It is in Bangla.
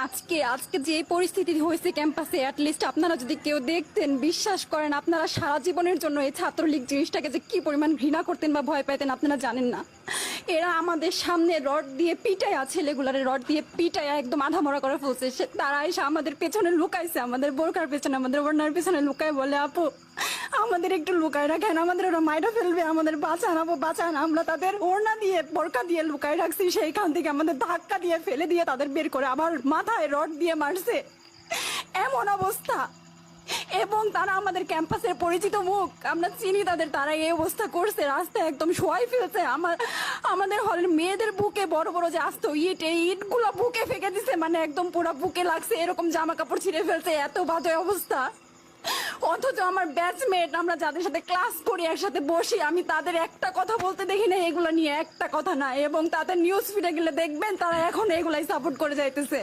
আজকে আজকে যে পরিস্থিতি হয়েছে ক্যাম্পাসে, অ্যাটলিস্ট আপনারা যদি কেউ দেখতেন, বিশ্বাস করেন আপনারা সারা জীবনের জন্য এই ছাত্রলীগ জিনিসটাকে যে কি পরিমাণ ঘৃণা করতেন বা ভয় পাইতেন আপনারা জানেন না। এরা আমাদের সামনে রড দিয়ে পিটায়া, ছেলেগুলারে রড দিয়ে পিটায়া একদম আধা মরা করে ফেলছে। তারা এসে আমাদের পেছনে লুকাইছে, আমাদের বোরকার পেছনে, আমাদের ওড়নার পেছনে লুকায় বলে, আপু আমাদের একটু লুকায় রাখেন, আমাদের ওরা মাইরা ফেলবে, আমাদের বাঁচান আপু বাঁচান। আমরা তাদের ওড়না দিয়ে বোরকা দিয়ে লুকায় রাখছি, সেইখান থেকে আমাদের ধাক্কা দিয়ে ফেলে দিয়ে তাদের বের করে আবার মাথায় রড দিয়ে মারছে, এমন অবস্থা। এবং তারা আমাদের ক্যাম্পাসের পরিচিত মুখ, আমরা চিনি তাদের, তারা এই অবস্থা করছে, রাস্তায় একদম শোয়াই ফেলছে। আমাদের হলের মেয়েদের বুকে বড় বড় যে আসতো ইট, এই ইটগুলো বুকে ফেঁকে দিছে, মানে একদম পুরো বুকে লাগছে, এরকম জামা কাপড় ছিঁড়ে ফেলছে, এত বাজে অবস্থা। অথচ আমার ব্যাচমেট, আমরা যাদের সাথে ক্লাস করি, একসাথে বসি, আমি তাদের একটা কথা বলতে দেখি না এগুলো নিয়ে, একটা কথা না। এবং তাদের নিউজ ফিডে গেলে দেখবেন তারা এখন এগুলাই সাপোর্ট করে যাইতেছে।